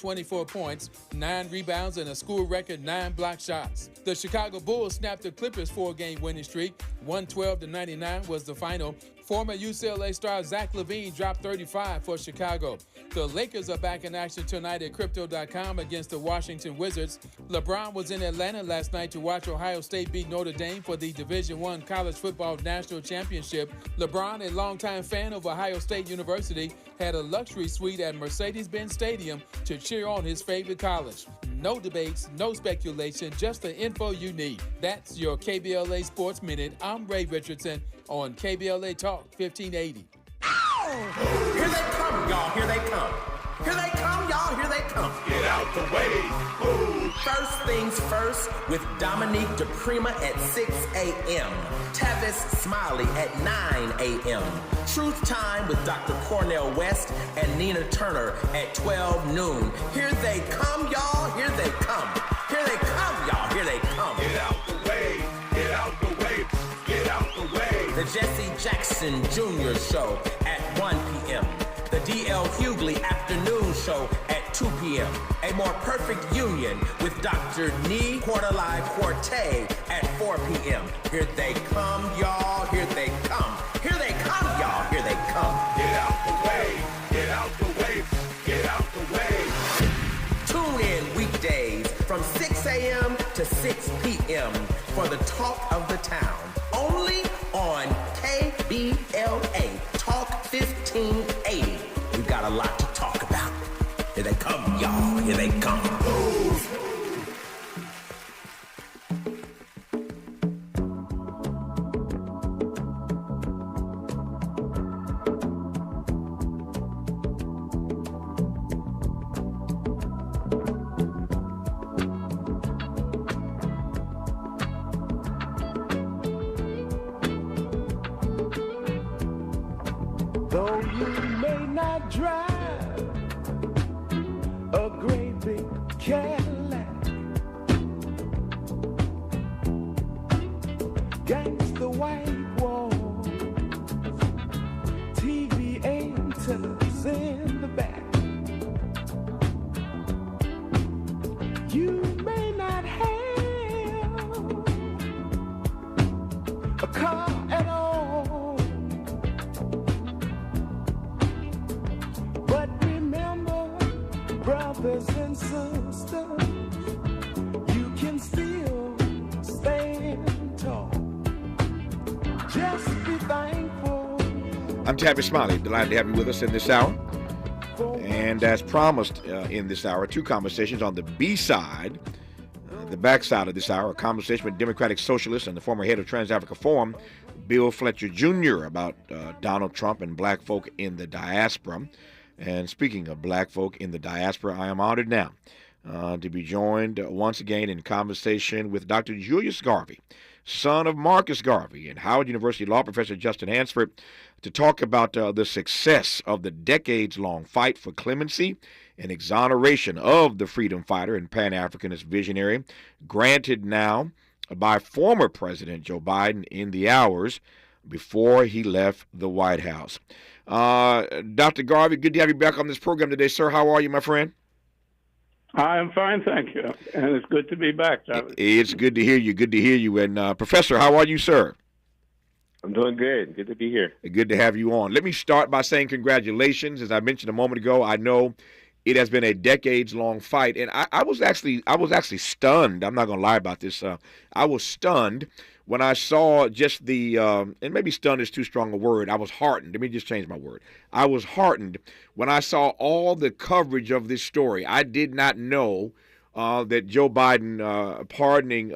24 points, 9 rebounds, and a school record 9 block shots. The Chicago Bulls snapped the Clippers' 4-game winning streak. 112-99 was the final. Former UCLA star Zach LaVine dropped 35 for Chicago. The Lakers are back in action tonight at Crypto.com against the Washington Wizards. LeBron was in Atlanta last night to watch Ohio State beat Notre Dame for the Division I College Football National Championship. LeBron, a longtime fan of Ohio State University, had a luxury suite at Mercedes-Benz Stadium to cheer on his favorite college. No debates, no speculation, just the info you need. That's your KBLA Sports Minute. I'm Ray Richardson on KBLA Talk 1580. Ow! Here they come, y'all. Here they come. Here they come, y'all. Here they come. Get out the way. Ooh. First things first with Dominique DePrima at 6 a.m. Tavis Smiley at 9 a.m. Truth Time with Dr. Cornell West and Nina Turner at 12 noon. Here they come, y'all. Here they come. Here they come, y'all. Here they come. Get out the way. Get out the way. Get out the way. The Jesse Jackson Jr. Show at 1 p.m. The D.L. Hughley Afternoon Show at 2 p.m. A More Perfect Union with Dr. Nee Quarterly Quartet at 4 p.m. Here they come, y'all. Here they come. Here they come, y'all. Here they come. Get out the way. Get out the way. Get out the way. Tune in weekdays from 6 a.m. to 6 p.m. for the talk of the town. Only on KBLA Talk 1580. We've got a lot to talk about. Here they come, y'all. Here they come. Though you may not drive a great big Cadillac, gangsta white walls, TV antennas in the back. You may not have a car at all, but remember, brothers and sisters, you can still stand tall. Just be thankful. I'm Tavis Smiley. Delighted to have you with us in this hour. And as promised in this hour, two conversations on the B side, the backside of this hour, a conversation with Democratic Socialist and the former head of Trans-Africa Forum, Bill Fletcher Jr., about Donald Trump and black folk in the diaspora. And speaking of black folk in the diaspora, I am honored now to be joined once again in conversation with Dr. Julius Garvey, son of Marcus Garvey, and Howard University law professor Justin Hansford, to talk about the success of the decades-long fight for clemency and exoneration of the freedom fighter and Pan-Africanist visionary, granted now by former President Joe Biden in the hours before he left the White House. Dr. Garvey, good to have you back on this program today, sir. How are you, my friend? I'm fine, thank you. And it's good to be back, Tavis. It's good to hear you. Good to hear you. And Professor, how are you, sir? I'm doing good. Good to be here. Good to have you on. Let me start by saying congratulations. As I mentioned a moment ago, I know it has been a decades-long fight, and I was actually stunned. I'm not going to lie about this. I was stunned when I saw just the, and maybe stunned is too strong a word. I was heartened. Let me just change my word. I was heartened when I saw all the coverage of this story. I did not know that Joe Biden pardoning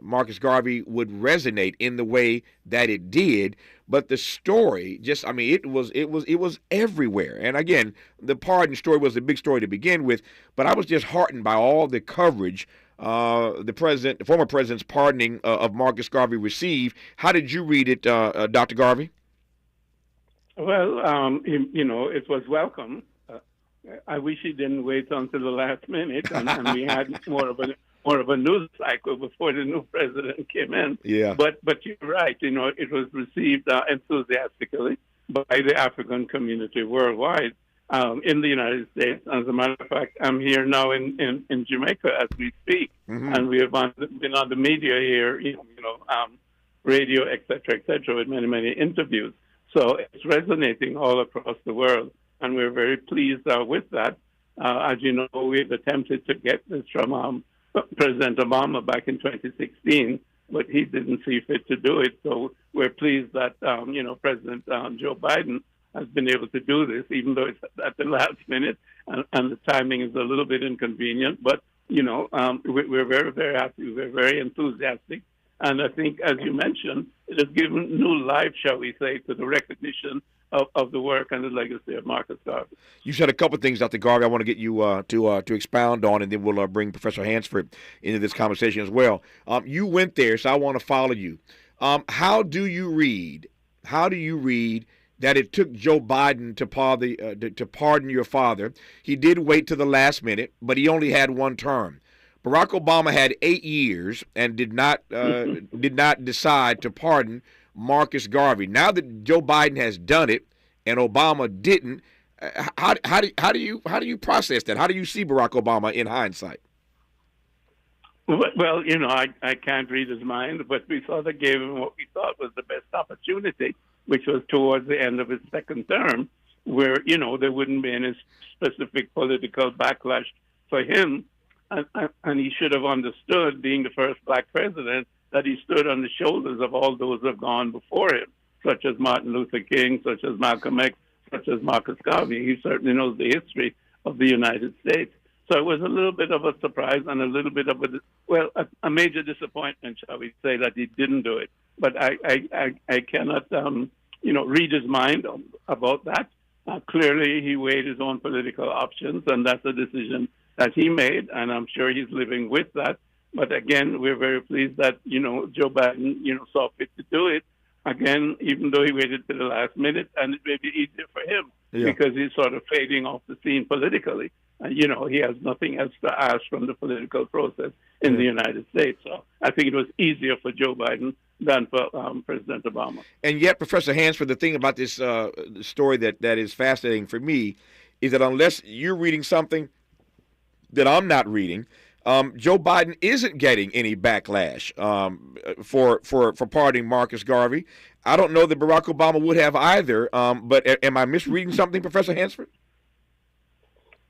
Marcus Garvey would resonate in the way that it did. But the story just, I mean, it was everywhere. And again, the pardon story was a big story to begin with, but I was just heartened by all the coverage the former president's pardoning of Marcus Garvey received. How did you read it, Dr. Garvey? Well, it was welcome. I wish he didn't wait until the last minute, and we had more of a news cycle before the new president came in. Yeah. But you're right. It was received enthusiastically by the African community worldwide. in the United States. As a matter of fact, I'm here now in Jamaica as we speak, and we have been on the media here, radio, et cetera, with many, many interviews. So it's resonating all across the world, and we're very pleased with that. As you know, we had attempted to get this from President Obama back in 2016, but he didn't see fit to do it. So we're pleased that, President Joe Biden has been able to do this, even though it's at the last minute, and the timing is a little bit inconvenient. But, we're very, very happy. We're very enthusiastic. And I think, as you mentioned, it has given new life, shall we say, to the recognition of the work and the legacy of Marcus Garvey. You said a couple of things, Dr. Garvey, I want to get you to expound on, and then we'll bring Professor Hansford into this conversation as well. You went there, so I want to follow you. How do you read that it took Joe Biden to pardon your father? He did wait to the last minute, but he only had one term. Barack Obama had 8 years and did not decide to pardon Marcus Garvey. Now that Joe Biden has done it and Obama didn't, how do you process that? How do you see Barack Obama in hindsight? Well, I can't read his mind, but we sort of gave him what we thought was the best opportunity, which was towards the end of his second term, where, there wouldn't be any specific political backlash for him. And he should have understood, being the first black president, that he stood on the shoulders of all those who have gone before him, such as Martin Luther King, such as Malcolm X, such as Marcus Garvey. He certainly knows the history of the United States. So it was a little bit of a surprise and a little bit of a major disappointment, shall we say, that he didn't do it. But I cannot, read his mind about that. Clearly, he weighed his own political options, and that's a decision that he made, and I'm sure he's living with that. But again, we're very pleased that, Joe Biden, saw fit to do it. Again, even though he waited to the last minute, and it may be easier for him because he's sort of fading off the scene politically. And, he has nothing else to ask from the political process in the United States. So I think it was easier for Joe Biden than for President Obama. And yet, Professor Hansford, the thing about this story that is fascinating for me is that unless you're reading something that I'm not reading, Joe Biden isn't getting any backlash for pardoning Marcus Garvey. I don't know that Barack Obama would have either, but am I misreading something, Professor Hansford?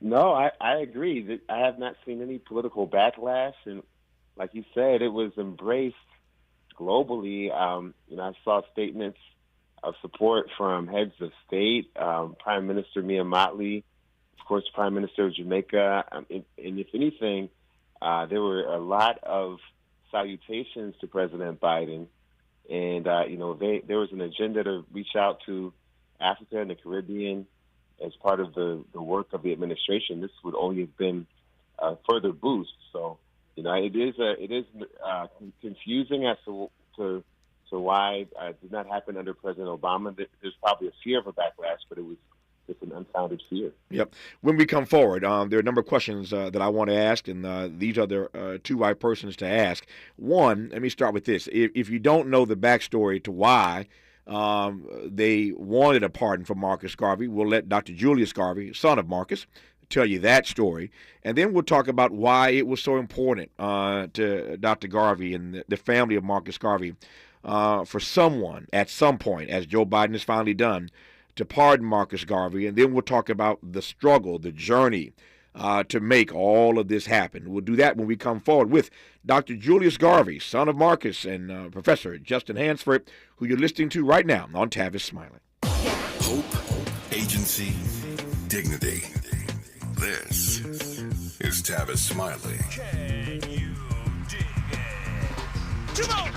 No, I agree. That I have not seen any political backlash, and like you said, it was embraced globally. I saw statements of support from heads of state, Prime Minister Mia Mottley, of course, Prime Minister of Jamaica, and if anything, there were a lot of salutations to President Biden, and there was an agenda to reach out to Africa and the Caribbean as part of the work of the administration. This would only have been a further boost. So, it is confusing as to why it did not happen under President Obama. There's probably a fear of a backlash, but it was just an unfounded fear. Yep. When we come forward, there are a number of questions that I want to ask, and these are the two right persons to ask. One, let me start with this. If you don't know the backstory to why they wanted a pardon for Marcus Garvey, we'll let Dr. Julius Garvey, son of Marcus, tell you that story. And then we'll talk about why it was so important to Dr. Garvey and the family of Marcus Garvey for someone at some point, as Joe Biden has finally done, to pardon Marcus Garvey. And then we'll talk about the struggle, the journey to make all of this happen. We'll do that when we come forward with Dr. Julius Garvey, son of Marcus, and Professor Justin Hansford, who you're listening to right now on Tavis Smiley. Hope, agency, dignity. This is Tavis Smiley. Can you dig it? Come on!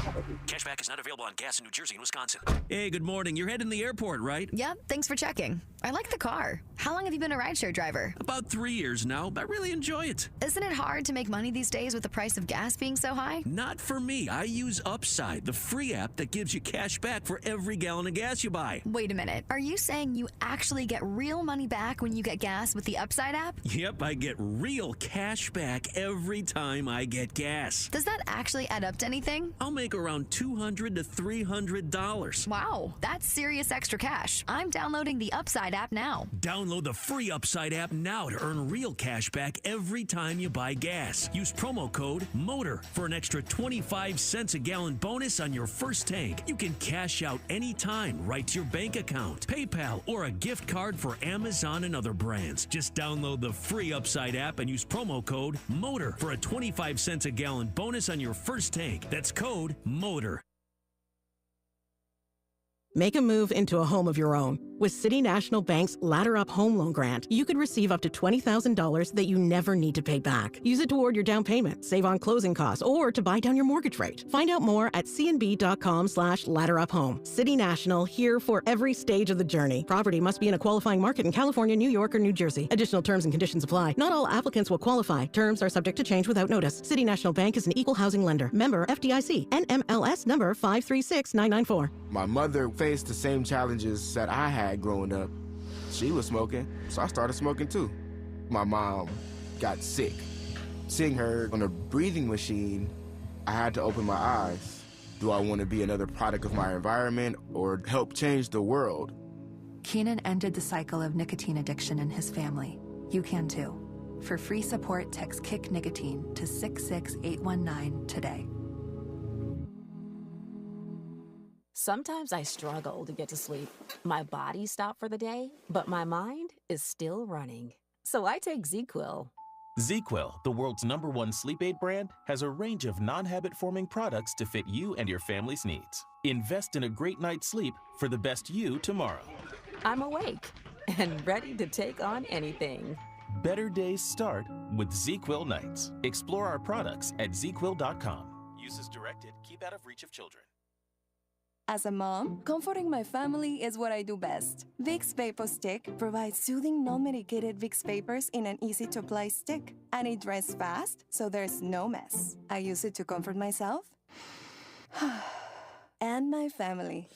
Cashback is not available on gas in New Jersey and Wisconsin. Hey, good morning. You're heading to the airport, right? Yep, thanks for checking. I like the car. How long have you been a rideshare driver? About 3 years now, but I really enjoy it. Isn't it hard to make money these days with the price of gas being so high? Not for me. I use Upside, the free app that gives you cash back for every gallon of gas you buy. Wait a minute. Are you saying you actually get real money back when you get gas with the Upside app? Yep, I get real cash back every time I get gas. Does that actually add up to anything? I'll make a around $200 to $300. Wow, that's serious extra cash. I'm downloading the Upside app now. Download the free Upside app now to earn real cash back every time you buy gas. Use promo code MOTOR for an extra 25 cents a gallon bonus on your first tank. You can cash out anytime right to your bank account, PayPal, or a gift card for Amazon and other brands. Just download the free Upside app and use promo code MOTOR for a 25 cents a gallon bonus on your first tank. That's code MOTOR. Make a move into a home of your own. With City National Bank's Ladder Up Home Loan Grant, you could receive up to $20,000 that you never need to pay back. Use it toward your down payment, save on closing costs, or to buy down your mortgage rate. Find out more at cnb.com/ladderuphome. City National, here for every stage of the journey. Property must be in a qualifying market in California, New York, or New Jersey. Additional terms and conditions apply. Not all applicants will qualify. Terms are subject to change without notice. City National Bank is an equal housing lender. Member FDIC. NMLS number 536994. My mother faced the same challenges that I had growing up. She was smoking, so I started smoking too. My mom got sick. Seeing her on a breathing machine, I had to open my eyes. Do I want to be another product of my environment or help change the world? Keenan ended the cycle of nicotine addiction in his family. You can too. For free support, text KICK Nicotine to 66819 today. Sometimes I struggle to get to sleep. My body stopped for the day, but my mind is still running. So I take ZzzQuil. ZzzQuil, the world's #1 sleep aid brand, has a range of non-habit-forming products to fit you and your family's needs. Invest in a great night's sleep for the best you tomorrow. I'm awake and ready to take on anything. Better days start with ZzzQuil nights. Explore our products at ZzzQuil.com. Use as directed. Keep out of reach of children. As a mom, comforting my family is what I do best. Vicks Vapor Stick provides soothing, non-medicated Vicks vapors in an easy-to-apply stick, and it dries fast, so there's no mess. I use it to comfort myself and my family.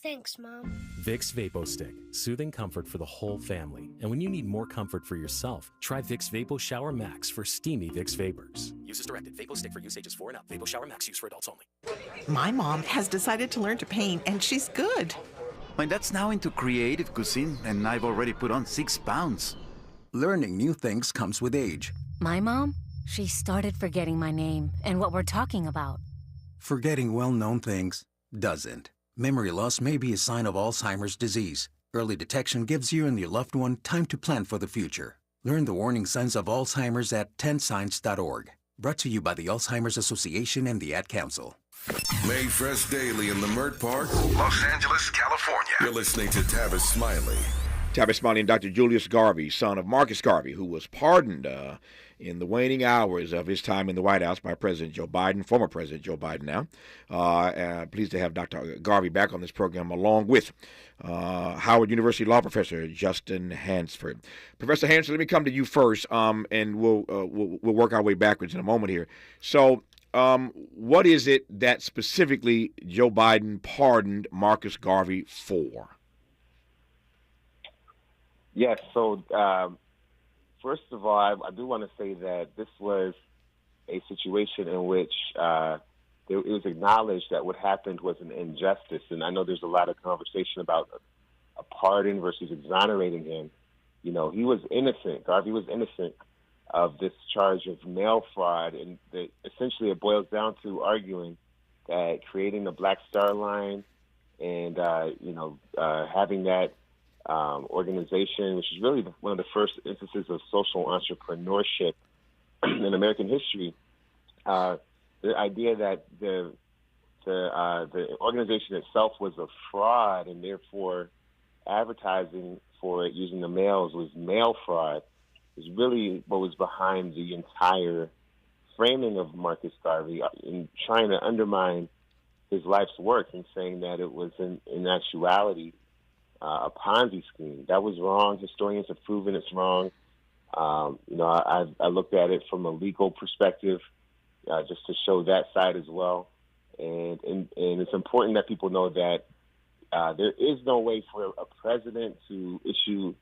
Thanks, Mom. Vicks Vapo Stick, soothing comfort for the whole family. And when you need more comfort for yourself, try Vicks Vapo Shower Max for steamy Vicks vapors. Use as directed. Vapo Stick for use ages 4 and up. Vapo Shower Max use for adults only. My mom has decided to learn to paint, and she's good. My dad's now into creative cuisine, and I've already put on 6 pounds. Learning new things comes with age. My mom, she started forgetting my name and what we're talking about. Forgetting well-known things doesn't. Memory loss may be a sign of Alzheimer's disease. Early detection gives you and your loved one time to plan for the future. Learn the warning signs of Alzheimer's at 10signs.org. Brought to you by the Alzheimer's Association and the Ad Council. Made fresh daily in the Mert Park, Los Angeles, California. You're listening to Tavis Smiley. Tavis Smiley and Dr. Julius Garvey, son of Marcus Garvey, who was pardoned in the waning hours of his time in the White House by President Joe Biden, former President Joe Biden now. Pleased to have Dr. Garvey back on this program along with Howard University law professor Justin Hansford. Professor Hansford, let me come to you first, and we'll work our way backwards in a moment here. So what is it that specifically Joe Biden pardoned Marcus Garvey for? Yes, so first of all, I do want to say that this was a situation in which it was acknowledged that what happened was an injustice. And I know there's a lot of conversation about a pardon versus exonerating him. You know, he was innocent. Garvey was innocent of this charge of mail fraud. And essentially it boils down to arguing that creating the Black Star Line and, having that organization, which is really one of the first instances of social entrepreneurship in American history. The idea that the organization itself was a fraud, and therefore advertising for it using the mails was mail fraud, is really what was behind the entire framing of Marcus Garvey in trying to undermine his life's work and saying that it was in actuality a Ponzi scheme. That was wrong. Historians have proven it's wrong. I looked at it from a legal perspective, just to show that side as well. And it's important that people know that there is no way for a president to issue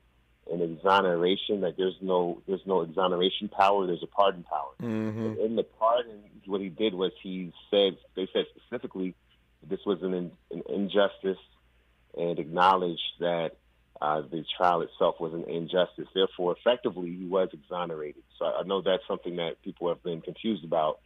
an exoneration. Like there's no exoneration power. There's a pardon power. Mm-hmm. In the pardon, what he did was they said specifically this was an injustice, and acknowledged that the trial itself was an injustice. Therefore, effectively, he was exonerated. So I know that's something that people have been confused about.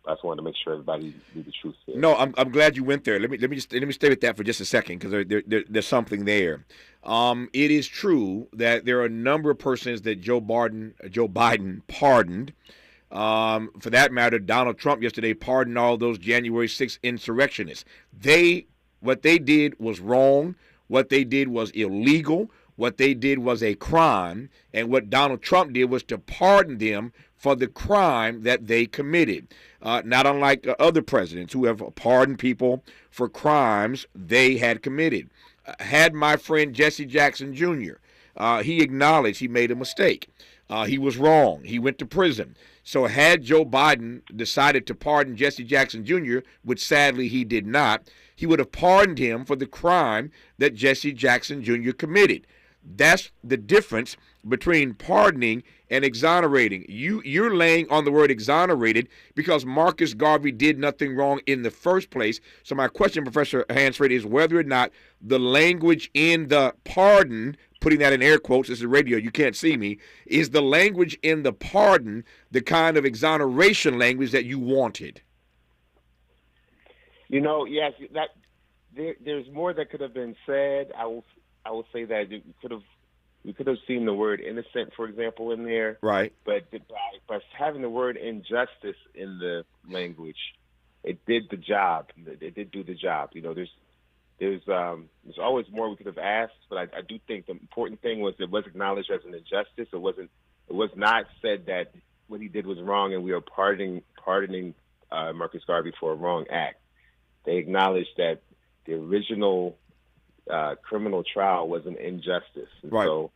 I just wanted to make sure everybody knew the truth here. No, I'm glad you went there. Let me stay with that for just a second, because there's something there. It is true that there are a number of persons that Joe Biden pardoned. For that matter, Donald Trump yesterday pardoned all those January 6th insurrectionists. What they did was wrong. What they did was illegal. What they did was a crime. And what Donald Trump did was to pardon them for the crime that they committed. Not unlike other presidents who have pardoned people for crimes they had committed. Had my friend Jesse Jackson Jr., he acknowledged he made a mistake. He was wrong. He went to prison. So had Joe Biden decided to pardon Jesse Jackson Jr., which sadly he did not, he would have pardoned him for the crime that Jesse Jackson Jr. committed. That's the difference between pardoning and exonerating. You're laying on the word exonerated because Marcus Garvey did nothing wrong in the first place. So my question, Professor Hansford, is whether or not the language in the pardon, putting that in air quotes, this is radio, you can't see me, is the language in the pardon the kind of exoneration language that you wanted? Yes, there's more that could have been said. I will say that we could have seen the word innocent, for example, in there. Right. But by having the word injustice in the language, it did the job. It did do the job. There's always more we could have asked, but I do think the important thing was it was acknowledged as an injustice. It was not said that what he did was wrong and we are pardoning Marcus Garvey for a wrong act. They acknowledged that the original criminal trial was an injustice. And right. So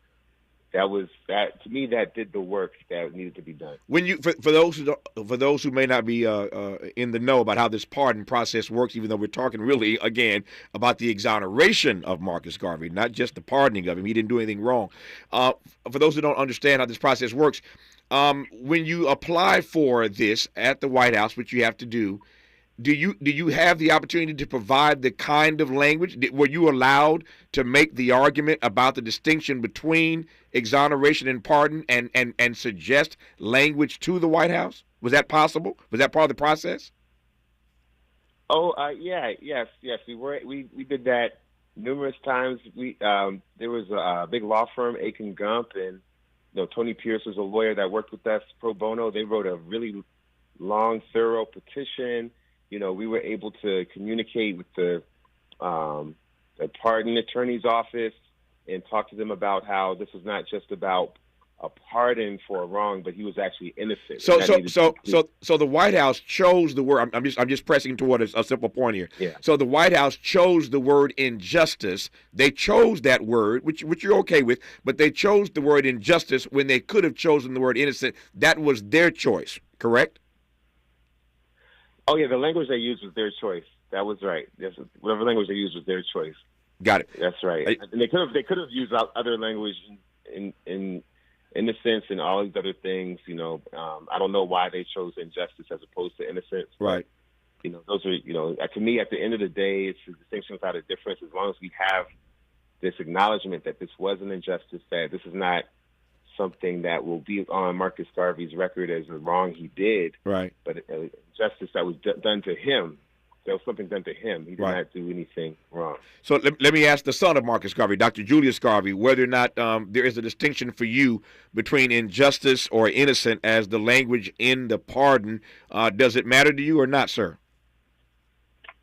that to me, that did the work that needed to be done. When you for those who may not be in the know about how this pardon process works, even though we're talking really again about the exoneration of Marcus Garvey, not just the pardoning of him. He didn't do anything wrong. For those who don't understand how this process works, when you apply for this at the White House, which you have to do you have the opportunity to provide the kind of language? Were you allowed to make the argument about the distinction between exoneration and pardon and suggest language to the White House? Was that possible? Was that part of the process? Oh, yes. We did that numerous times. There was a big law firm, Aiken Gump, and Tony Pierce was a lawyer that worked with us pro bono. They wrote a really long, thorough petition. We were able to communicate with the pardon attorney's office and talk to them about how this was not just about a pardon for a wrong, but he was actually innocent. So the White House chose the word. I'm just pressing toward a simple point here. Yeah. So the White House chose the word injustice. They chose that word, which you're okay with, but they chose the word injustice when they could have chosen the word innocent. That was their choice, correct? Oh yeah, the language they used was their choice. That was right. Whatever language they used was their choice. Got it. That's right. And they could have used other language in innocence and all these other things. I don't know why they chose injustice as opposed to innocence. Right. Those are to me at the end of the day, it's a distinction without a difference. As long as we have this acknowledgement that this was an injustice, that this is not something that will be on Marcus Garvey's record as a wrong he did, right? But justice that was done to him. There was something done to him. He did not do anything wrong. So let me ask the son of Marcus Garvey, Dr. Julius Garvey, whether or not there is a distinction for you between injustice or innocent as the language in the pardon. Does it matter to you or not, sir?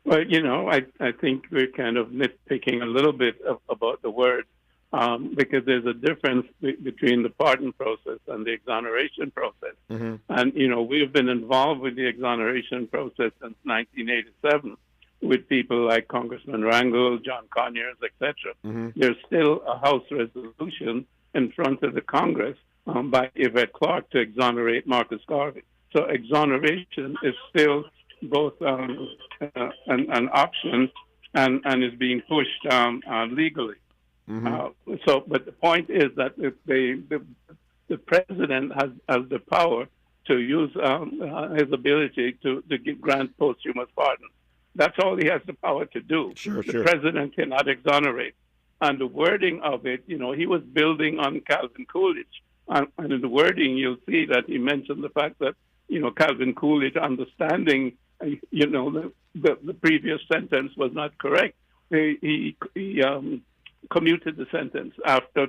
Well, I think we're kind of nitpicking a little bit about the word. Because there's a difference between the pardon process and the exoneration process. Mm-hmm. And, we've been involved with the exoneration process since 1987 with people like Congressman Rangel, John Conyers, etc. Mm-hmm. There's still a House resolution in front of the Congress by Yvette Clarke to exonerate Marcus Garvey. So exoneration is still both an option and is being pushed legally. But the point is that the president has the power to use his ability to grant posthumous pardons. That's all he has the power to do. The president cannot exonerate. And the wording of it, he was building on Calvin Coolidge. And in the wording, you'll see that he mentioned the fact that, Calvin Coolidge understanding, the previous sentence was not correct. He commuted the sentence after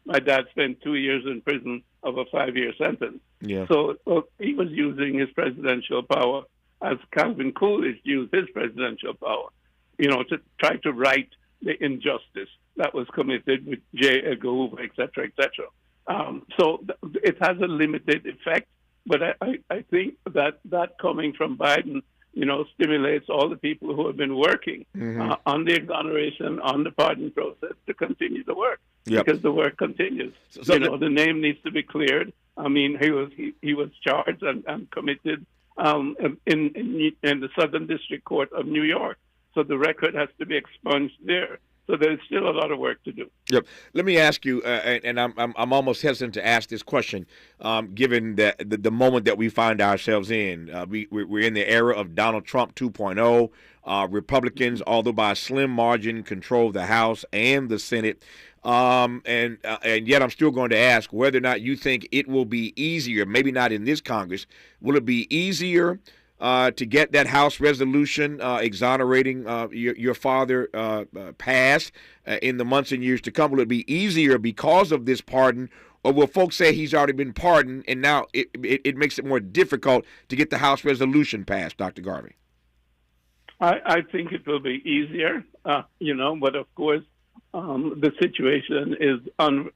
my dad spent 2 years in prison of a 5-year sentence. Yeah. So he was using his presidential power as Calvin Coolidge used his presidential power, to try to right the injustice that was committed with J. Edgar Hoover, et cetera, et cetera. So it has a limited effect, but I think that coming from Biden, stimulates all the people who have been working on the exoneration, on the pardon process to continue the work because the work continues. So the name needs to be cleared. I mean, he was charged and committed in the Southern District Court of New York. So the record has to be expunged there. So there's still a lot of work to do. Yep. Let me ask you, and I'm almost hesitant to ask this question, given that the moment that we find ourselves in. We're in the era of Donald Trump 2.0. Republicans, although by a slim margin, control the House and the Senate. And yet I'm still going to ask whether or not you think it will be easier, maybe not in this Congress, will it be easier to get that House resolution exonerating your father passed in the months and years to come? Will it be easier because of this pardon, or will folks say he's already been pardoned and now it makes it more difficult to get the House resolution passed, Dr. Garvey? I think it will be easier, but of course the situation is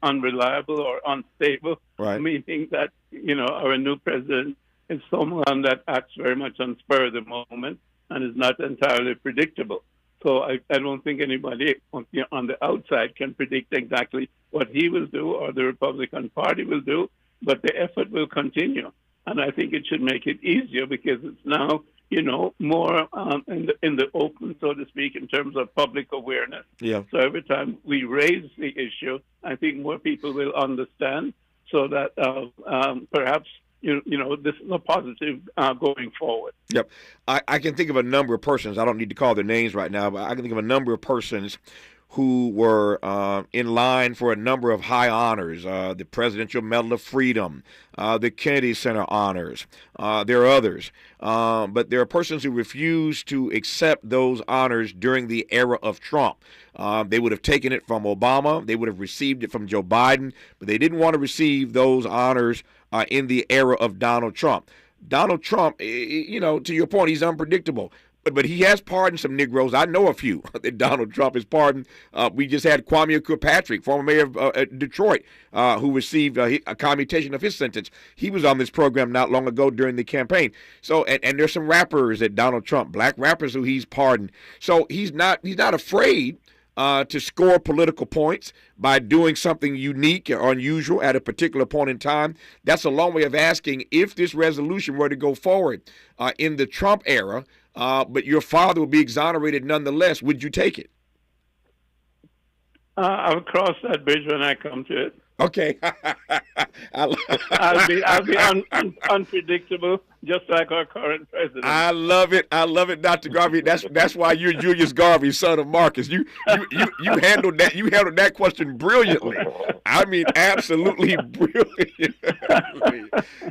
unreliable or unstable, meaning that, our new president is someone that acts very much on spur of the moment and is not entirely predictable. So I don't think anybody on the outside can predict exactly what he will do or the Republican Party will do, but the effort will continue. And I think it should make it easier because it's now, more in the open, so to speak, in terms of public awareness. Yeah. So every time we raise the issue, I think more people will understand so that perhaps this is a positive going forward. Yep. I can think of a number of persons. I don't need to call their names right now, but I can think of a number of persons who were in line for a number of high honors, the Presidential Medal of Freedom, the Kennedy Center honors. There are others. But there are persons who refuse to accept those honors during the era of Trump. They would have taken it from Obama. They would have received it from Joe Biden, but they didn't want to receive those honors in the era of Donald Trump. Donald Trump, to your point, he's unpredictable. But he has pardoned some Negroes. I know a few that Donald Trump has pardoned. We just had Kwame Kilpatrick, former mayor of Detroit, who received a commutation of his sentence. He was on this program not long ago during the campaign. So, and there's some rappers that Donald Trump, black rappers who he's pardoned. So he's not afraid to score political points by doing something unique or unusual at a particular point in time. That's a long way of asking if this resolution were to go forward in the Trump era, but your father will be exonerated nonetheless. Would you take it? I'll cross that bridge when I come to it. Okay. I'll be unpredictable, just like our current president. I love it, Dr. Garvey. That's why you're Julius Garvey, son of Marcus. You handled that. You handled that question brilliantly. I mean, absolutely brilliant.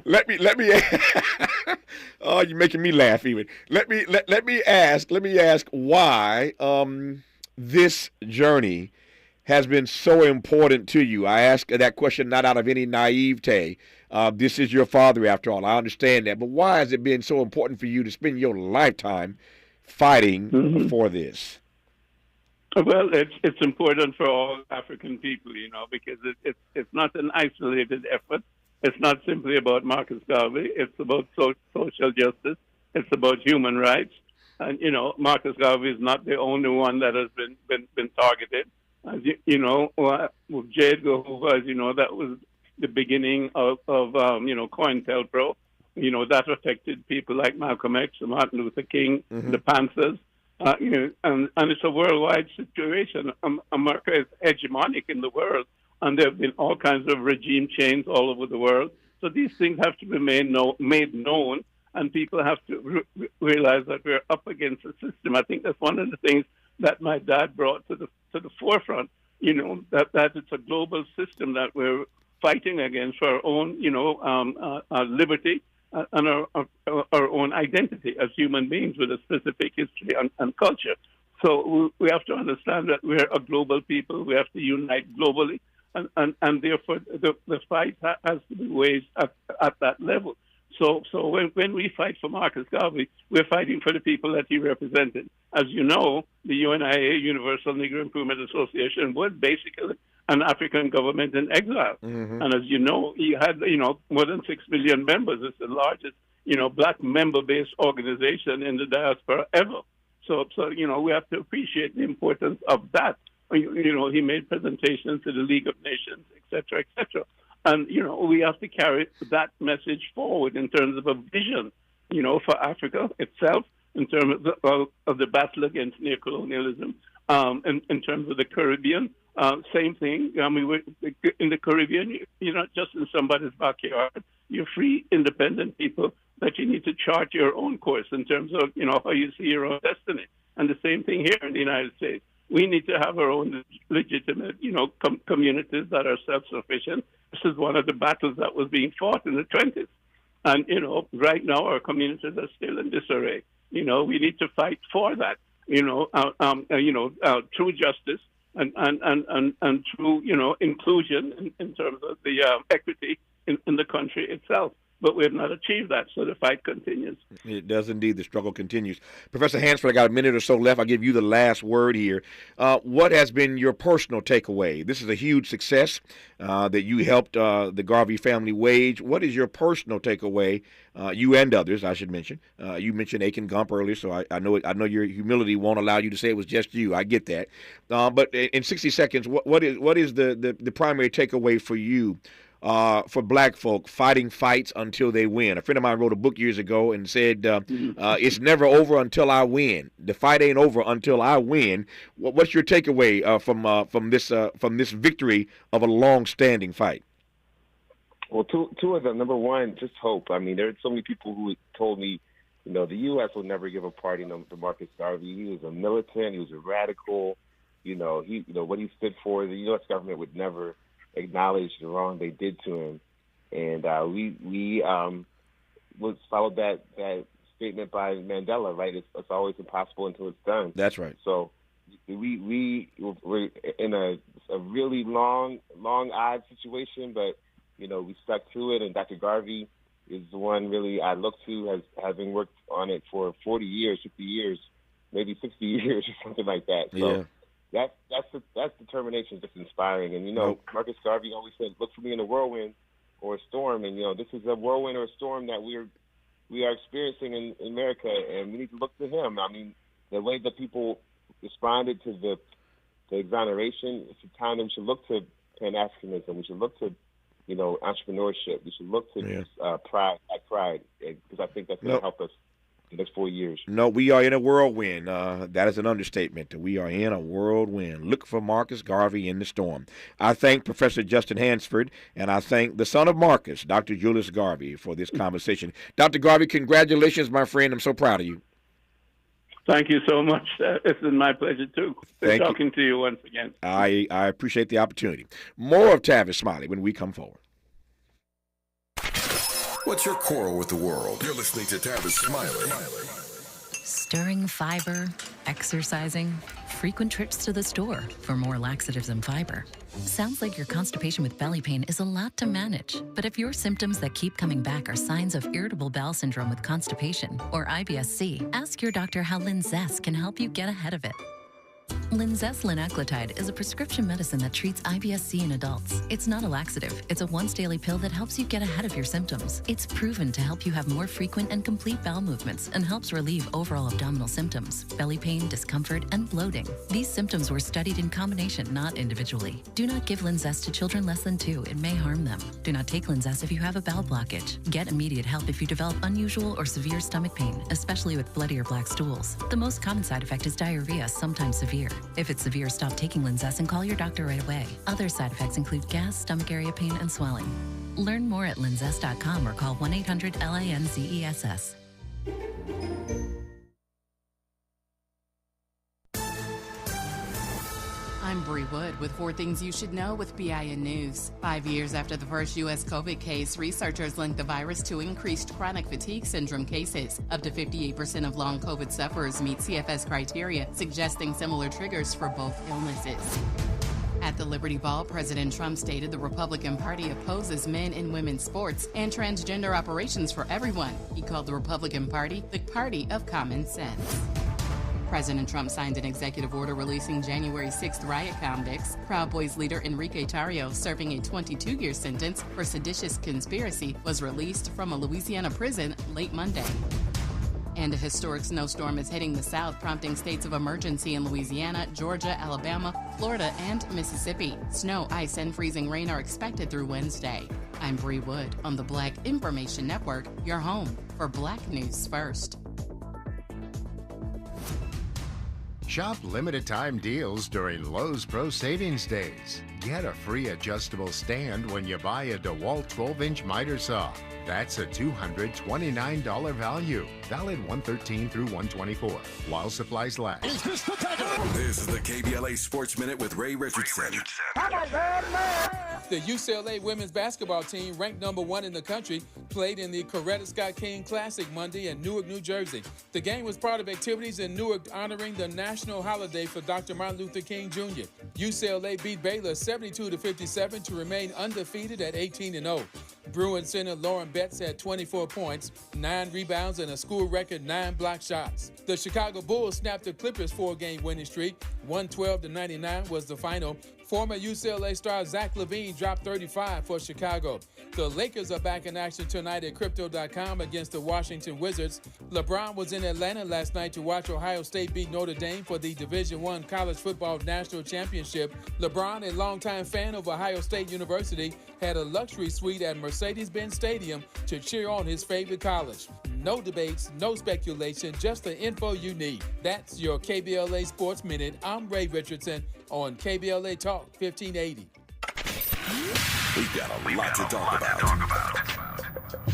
Let me. Oh, you're making me laugh even. Let me ask why this journey has been so important to you. I ask that question not out of any naivete. This is your father, after all. I understand that. But why has it been so important for you to spend your lifetime fighting for this? Well, it's important for all African people, because it's not an isolated effort. It's not simply about Marcus Garvey. It's about social justice. It's about human rights. And, Marcus Garvey is not the only one that has been targeted. As with J. Edgar Hoover, as you know, that was the beginning of COINTELPRO. That affected people like Malcolm X, Martin Luther King, the Panthers. And it's a worldwide situation. America is hegemonic in the world, and there have been all kinds of regime change all over the world. So these things have to be made known, and people have to realize that we're up against a system. I think that's one of the things that my dad brought to the forefront. That it's a global system that we're fighting against for our own, liberty and our own identity as human beings with a specific history and culture. So we have to understand that we're a global people. We have to unite globally, and therefore the fight has to be waged at that level. So when we fight for Marcus Garvey, we're fighting for the people that he represented. As you know, the UNIA, Universal Negro Improvement Association, was basically an African government in exile. Mm-hmm. And as you know, he had, more than 6 million members. It's the largest, black member-based organization in the diaspora ever. So we have to appreciate the importance of that. He made presentations to the League of Nations, et cetera, et cetera. And, we have to carry that message forward in terms of a vision, for Africa itself, in terms of the battle against neocolonialism, in terms of the Caribbean. Same thing. In the Caribbean, you're not just in somebody's backyard. You're free, independent people that you need to chart your own course in terms of, how you see your own destiny. And the same thing here in the United States. We need to have our own legitimate, communities that are self-sufficient. This is one of the battles that was being fought in the 20s. And, right now our communities are still in disarray. We need to fight for that, through justice and through, inclusion in terms of the equity in the country itself. But we have not achieved that, so the fight continues. It does indeed. The struggle continues. Professor Hansford, I got a minute or so left. I'll give you the last word here. What has been your personal takeaway? This is a huge success that you helped the Garvey family wage. What is your personal takeaway, you and others, I should mention? You mentioned Aiken Gump earlier, so I know your humility won't allow you to say it was just you. I get that. But in 60 seconds, what is the primary takeaway for you? For black folk fighting fights until they win. A friend of mine wrote a book years ago and said, it's never over until I win. The fight ain't over until I win. What's your takeaway from this victory of a long-standing fight? Well, two of them. Number one, just hope. I mean, there are so many people who told me, the U.S. will never give a pardon to Marcus Garvey. He was a militant. He was a radical. What he stood for, the U.S. government would never acknowledge the wrong they did to him, and we followed that statement by Mandela. Right, it's always impossible until it's done. That's right. So we're in a really long odd situation, but we stuck to it. And Dr. Garvey is the one really I look to, having worked on it for 40 years, 50 years, maybe 60 years or something like that. So. Yeah. That's determination, just inspiring. And Marcus Garvey always said, "Look for me in a whirlwind or a storm." And this is a whirlwind or a storm that we are experiencing in America, and we need to look to him. I mean, the way that people responded to the exoneration, it's a time that we should look to Pan-Africanism. We should look to entrepreneurship. We should look to pride, because I think that's going to help us the next 4 years. No, we are in a whirlwind. That is an understatement. We are in a whirlwind. Look for Marcus Garvey in the storm. I thank Professor Justin Hansford, and I thank the son of Marcus, Dr. Julius Garvey, for this conversation. Dr. Garvey, congratulations, my friend. I'm so proud of you. Thank you so much. It's been my pleasure, too. Talking to you once again. I appreciate the opportunity. More of Tavis Smiley when we come forward. What's your quarrel with the world? You're listening to Tavis Smiley. Stirring fiber, exercising, frequent trips to the store for more laxatives and fiber. Sounds like your constipation with belly pain is a lot to manage. But if your symptoms that keep coming back are signs of irritable bowel syndrome with constipation or IBS-C, ask your doctor how Linzess can help you get ahead of it. Linzess linaclotide is a prescription medicine that treats IBS-C in adults. It's not a laxative. It's a once-daily pill that helps you get ahead of your symptoms. It's proven to help you have more frequent and complete bowel movements and helps relieve overall abdominal symptoms, belly pain, discomfort, and bloating. These symptoms were studied in combination, not individually. Do not give Linzess to children less than 2. It may harm them. Do not take Linzess if you have a bowel blockage. Get immediate help if you develop unusual or severe stomach pain, especially with bloody or black stools. The most common side effect is diarrhea, sometimes severe. If it's severe, stop taking Linzess and call your doctor right away. Other side effects include gas, stomach area pain, and swelling. Learn more at linzess.com or call 1-800-LINZESS. I'm Bree Wood with 4 things you should know with BIN News. 5 years after the first U.S. COVID case, researchers linked the virus to increased chronic fatigue syndrome cases. Up to 58% of long COVID sufferers meet CFS criteria, suggesting similar triggers for both illnesses. At the Liberty Ball, President Trump stated the Republican Party opposes men and women's sports and transgender operations for everyone. He called the Republican Party the party of common sense. President Trump signed an executive order releasing January 6th riot convicts. Proud Boys leader Enrique Tarrio, serving a 22-year sentence for seditious conspiracy, was released from a Louisiana prison late Monday. And a historic snowstorm is hitting the South, prompting states of emergency in Louisiana, Georgia, Alabama, Florida, and Mississippi. Snow, ice, and freezing rain are expected through Wednesday. I'm Bree Wood on the Black Information Network, your home for Black News First. Shop limited time deals during Lowe's Pro Savings Days. Get a free adjustable stand when you buy a DeWalt 12-inch miter saw. That's a $229 value. Valid 1/13 through 1/24 while supplies last. This is the KBLA Sports Minute with Ray Richardson. The UCLA women's basketball team, ranked number 1 in the country, played in the Coretta Scott King Classic Monday in Newark, New Jersey. The game was part of activities in Newark honoring the national holiday for Dr. Martin Luther King Jr. UCLA beat Baylor 72-57 to remain undefeated at 18-0. Bruin center Lauren Betts had 24 points, 9 rebounds, and a school record 9 block shots. The Chicago Bulls snapped the Clippers' 4-game winning streak. 112-99 was the final. Former UCLA star Zach LaVine dropped 35 for Chicago. The Lakers are back in action tonight at Crypto.com against the Washington Wizards. LeBron was in Atlanta last night to watch Ohio State beat Notre Dame for the Division I College Football National Championship. LeBron, a longtime fan of Ohio State University, had a luxury suite at Mercedes-Benz Stadium to cheer on his favorite college. No debates, no speculation, just the info you need. That's your KBLA Sports Minute. I'm Ray Richardson on KBLA Talk 1580. We've got a lot to talk about.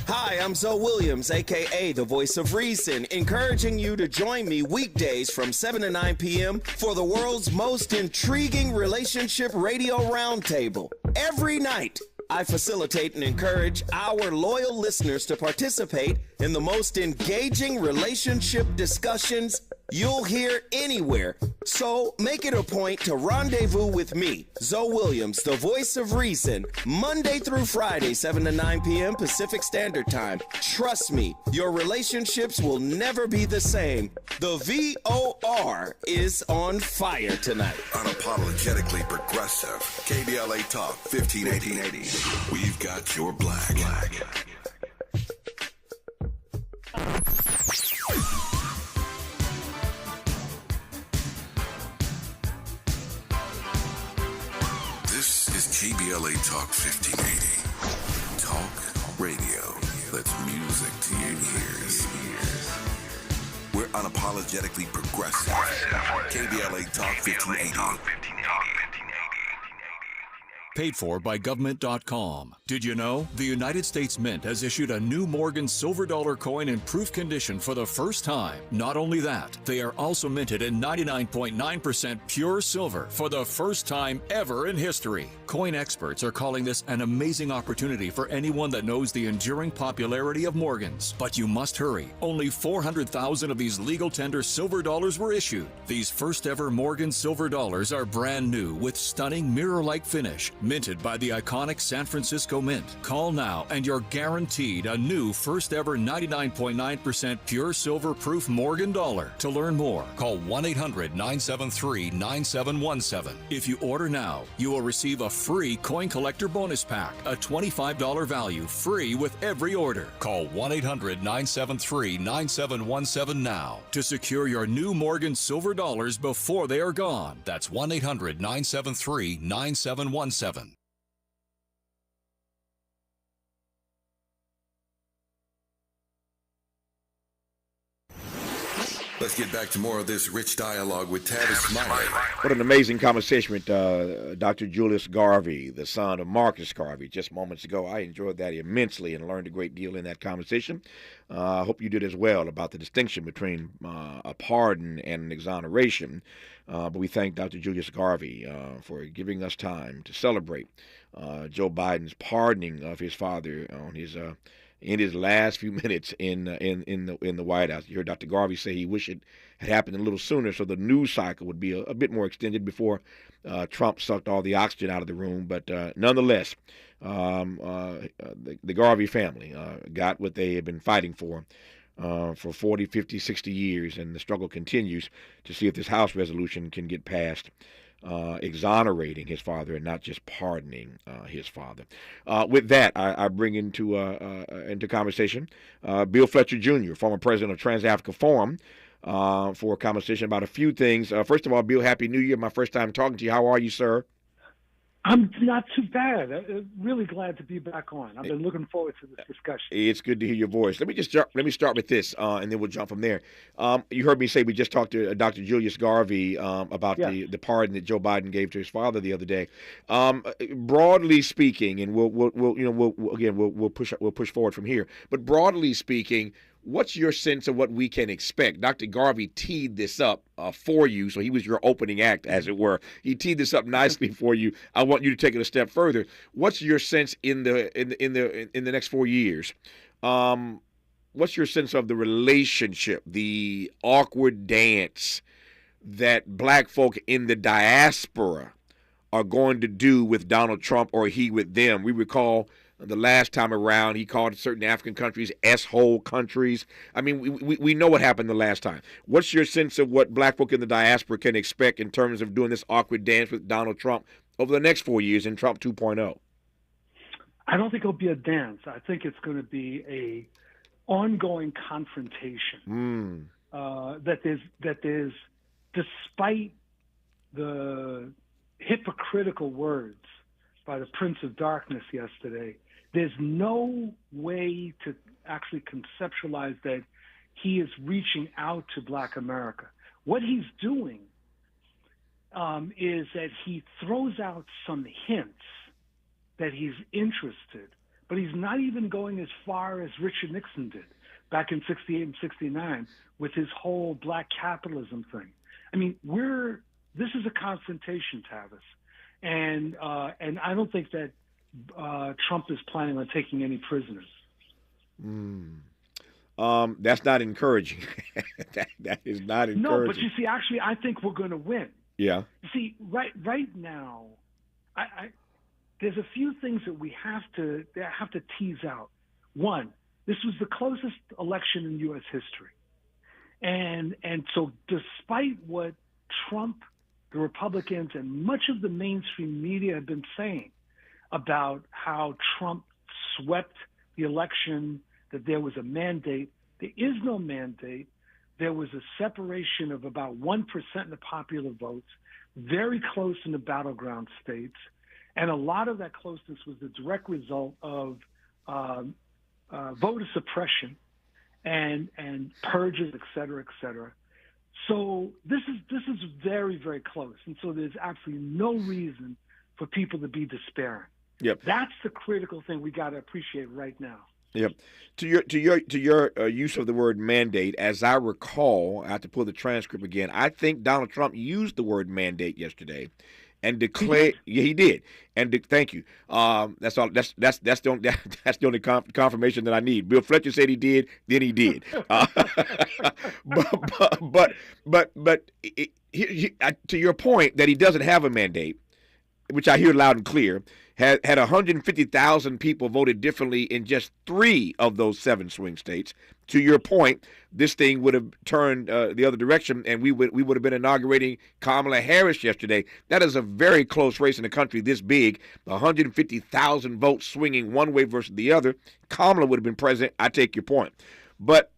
Hi, I'm Zoe Williams, a.k.a. the Voice of Reason, encouraging you to join me weekdays from 7 to 9 p.m. for the world's most intriguing relationship radio roundtable. Every night, I facilitate and encourage our loyal listeners to participate in the most engaging relationship discussions you'll hear anywhere. So make it a point to rendezvous with me, Zoe Williams, the Voice of Reason, Monday through Friday, 7 to 9 p.m. Pacific Standard Time. Trust me, your relationships will never be the same. The VOR is on fire tonight. Unapologetically progressive. KBLA Talk 1580. We've got your black. This is KBLA Talk 1580. Talk radio. That's music to your ears. We're unapologetically progressive. KBLA Talk 1580. Paid for by government.com. Did you know? The United States Mint has issued a new Morgan silver dollar coin in proof condition for the first time. Not only that, they are also minted in 99.9% pure silver for the first time ever in history. Coin experts are calling this an amazing opportunity for anyone that knows the enduring popularity of Morgans. But you must hurry. Only 400,000 of these legal tender silver dollars were issued. These first ever Morgan silver dollars are brand new with stunning mirror-like finish, Minted by the iconic San Francisco Mint. Call now and you're guaranteed a new first ever 99.9% pure silver proof Morgan dollar. To learn more, call 1-800-973-9717. If you order now, you will receive a free coin collector bonus pack, a $25 value, free with every order. Call 1-800-973-9717 now to secure your new Morgan silver dollars before they are gone. That's 1-800-973-9717. Let's get back to more of this rich dialogue with Tavis Smiley. What an amazing conversation with Dr. Julius Garvey, the son of Marcus Garvey, just moments ago. I enjoyed that immensely and learned a great deal in that conversation. I hope you did as well, about the distinction between a pardon and an exoneration. But we thank Dr. Julius Garvey for giving us time to celebrate Joe Biden's pardoning of his father on his in his last few minutes in the White House. You heard Dr. Garvey say he wished it had happened a little sooner, so the news cycle would be a bit more extended before Trump sucked all the oxygen out of the room. But nonetheless, the Garvey family got what they had been fighting for 40, 50, 60 years, and the struggle continues to see if this House resolution can get passed, exonerating his father and not just pardoning his father. With that, I bring into conversation Bill Fletcher Jr., former president of Trans-Africa Forum, for a conversation about a few things. First of all, Bill, Happy New Year. My first time talking to you. How are you, sir? I'm not too bad. I'm really glad to be back on. I've been looking forward to this discussion. It's good to hear your voice. Let me start with this, and then we'll jump from there. You heard me say we just talked to Dr. Julius Garvey about the pardon that Joe Biden gave to his father the other day. Broadly speaking, and we'll push forward from here. But broadly speaking, what's your sense of what we can expect? Dr. Garvey teed this up for you, so he was your opening act, as it were. He teed this up nicely for you. I want you to take it a step further. What's your sense in the next 4 years? What's your sense of the relationship, the awkward dance that black folk in the diaspora are going to do with Donald Trump, or he with them? We recall the last time around, he called certain African countries S-hole countries. I mean, we know what happened the last time. What's your sense of what black folk in the diaspora can expect in terms of doing this awkward dance with Donald Trump over the next 4 years in Trump 2.0? I don't think it'll be a dance. I think it's going to be a ongoing confrontation. That is, despite the hypocritical words by the Prince of Darkness yesterday, there's no way to actually conceptualize that he is reaching out to Black America. What he's doing is that he throws out some hints that he's interested, but he's not even going as far as Richard Nixon did back in 68 and 69 with his whole black capitalism thing. I mean, this is a confrontation, Tavis. And I don't think that Trump is planning on taking any prisoners. That's not encouraging. that is not encouraging. No, but you see, actually, I think we're going to win. Yeah. You see, right now, there's a few things that we have to tease out. One, this was the closest election in U.S. history, and so despite what Trump, the Republicans, and much of the mainstream media have been saying about how Trump swept the election, that there was a mandate. There is no mandate. There was a separation of about 1% in the popular votes, very close in the battleground states. And a lot of that closeness was the direct result of voter suppression and purges, et cetera, et cetera. So this is very, very close, and so there's absolutely no reason for people to be despairing. Yep. That's the critical thing we got to appreciate right now. Yep. To your use of the word mandate, as I recall, I have to pull the transcript again. I think Donald Trump used the word mandate yesterday, and declared. Yeah, he did. And thank you. That's all. That's the only confirmation that I need. Bill Fletcher said he did. Then he did. But to your point that he doesn't have a mandate, which I hear loud and clear, had 150,000 people voted differently in just 3 of those 7 swing states. To your point, this thing would have turned the other direction, and we would have been inaugurating Kamala Harris yesterday. That is a very close race in a country this big. 150,000 votes swinging one way versus the other. Kamala would have been president. I take your point. But